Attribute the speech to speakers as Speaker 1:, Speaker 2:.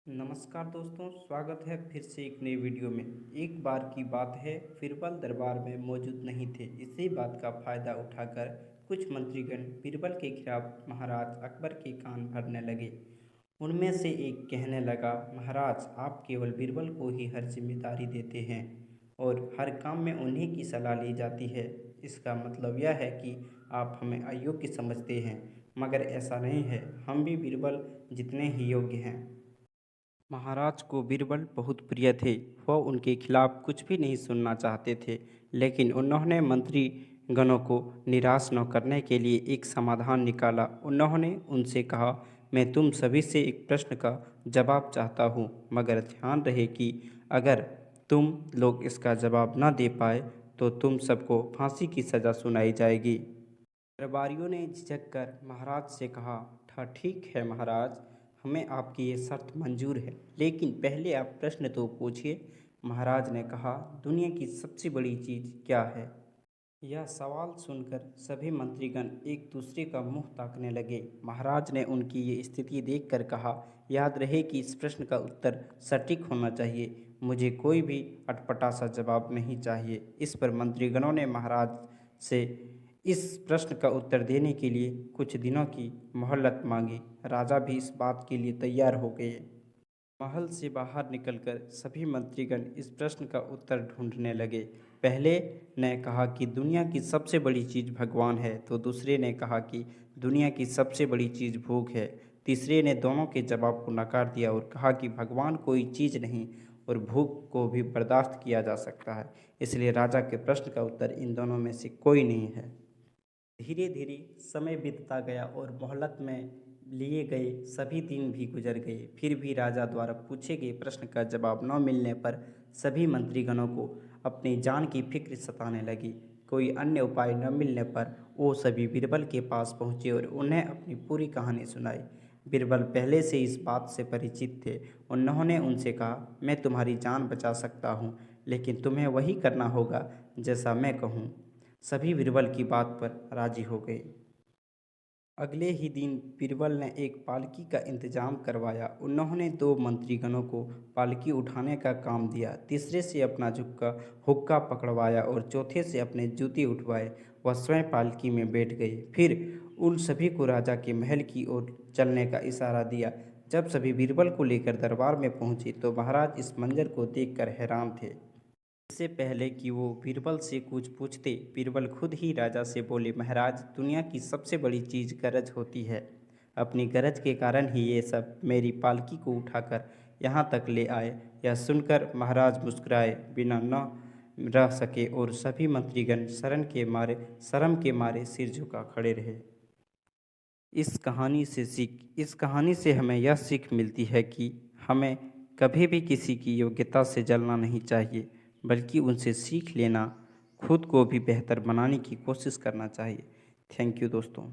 Speaker 1: नमस्कार दोस्तों, स्वागत है फिर से एक नई वीडियो में। एक बार की बात है, बीरबल दरबार में मौजूद नहीं थे। इसी बात का फायदा उठाकर कुछ मंत्रीगण बीरबल के खिलाफ महाराज अकबर के कान भरने लगे। उनमें से एक कहने लगा, महाराज, आप केवल बीरबल को ही हर जिम्मेदारी देते हैं और हर काम में उन्हीं की सलाह ली जाती है। इसका मतलब यह है कि आप हमें अयोग्य समझते हैं, मगर ऐसा नहीं है। हम भी बीरबल जितने ही योग्य हैं। महाराज को बीरबल बहुत प्रिय थे। वह उनके खिलाफ कुछ भी नहीं सुनना चाहते थे, लेकिन उन्होंने मंत्री गणों को निराश न करने के लिए एक समाधान निकाला। उन्होंने उनसे कहा, मैं तुम सभी से एक प्रश्न का जवाब चाहता हूँ, मगर ध्यान रहे कि अगर तुम लोग इसका जवाब न दे पाए तो तुम सबको फांसी की सज़ा सुनाई जाएगी। दरबारियों ने झिझक कर महाराज से कहा, ठीक है महाराज, हमें आपकी ये शर्त मंजूर है, लेकिन पहले आप प्रश्न तो पूछिए। महाराज ने कहा, दुनिया की सबसे बड़ी चीज़ क्या है? यह सवाल सुनकर सभी मंत्रीगण एक दूसरे का मुंह ताकने लगे। महाराज ने उनकी ये स्थिति देखकर कहा, याद रहे कि इस प्रश्न का उत्तर सटीक होना चाहिए। मुझे कोई भी अटपटा सा जवाब नहीं चाहिए। इस पर मंत्रीगणों ने महाराज से इस प्रश्न का उत्तर देने के लिए कुछ दिनों की मोहलत मांगी। राजा भी इस बात के लिए तैयार हो गए। महल से बाहर निकलकर सभी मंत्रीगण इस प्रश्न का उत्तर ढूंढने लगे। पहले ने कहा कि दुनिया की सबसे बड़ी चीज़ भगवान है, तो दूसरे ने कहा कि दुनिया की सबसे बड़ी चीज़ भूख है। तीसरे ने दोनों के जवाब को नकार दिया और कहा कि भगवान कोई चीज़ नहीं और भूख को भी बर्दाश्त किया जा सकता है। इसलिए राजा के प्रश्न का उत्तर इन दोनों में से कोई नहीं है। धीरे धीरे समय बीतता गया और मोहलत में लिए गए सभी दिन भी गुजर गए। फिर भी राजा द्वारा पूछे गए प्रश्न का जवाब न मिलने पर सभी मंत्रीगणों को अपनी जान की फिक्र सताने लगी। कोई अन्य उपाय न मिलने पर वो सभी बीरबल के पास पहुँचे और उन्हें अपनी पूरी कहानी सुनाई। बीरबल पहले से इस बात से परिचित थे। उन्होंने उनसे कहा, मैं तुम्हारी जान बचा सकता हूँ, लेकिन तुम्हें वही करना होगा जैसा मैं कहूँ। सभी बीरबल की बात पर राजी हो गए। अगले ही दिन बीरबल ने एक पालकी का इंतजाम करवाया। उन्होंने दो मंत्रीगणों को पालकी उठाने का काम दिया, तीसरे से अपना हुक्का पकड़वाया और चौथे से अपने जूते उठवाए। वह स्वयं पालकी में बैठ गए। फिर उन सभी को राजा के महल की ओर चलने का इशारा दिया। जब सभी बीरबल को लेकर दरबार में पहुंचे तो महाराज इस मंजर को देखकर हैरान थे। इससे पहले कि वो बीरबल से कुछ पूछते, बीरबल खुद ही राजा से बोले, महाराज, दुनिया की सबसे बड़ी चीज़ गरज होती है। अपनी गरज के कारण ही ये सब मेरी पालकी को उठाकर यहाँ तक ले आए। यह सुनकर महाराज मुस्कुराए बिना न रह सके और सभी मंत्रीगण शर्म के मारे सिर झुका खड़े रहे। इस कहानी से हमें यह सीख मिलती है कि हमें कभी भी किसी की योग्यता से जलना नहीं चाहिए, बल्कि उनसे सीख लेना, खुद को भी बेहतर बनाने की कोशिश करना चाहिए। थैंक यू दोस्तों।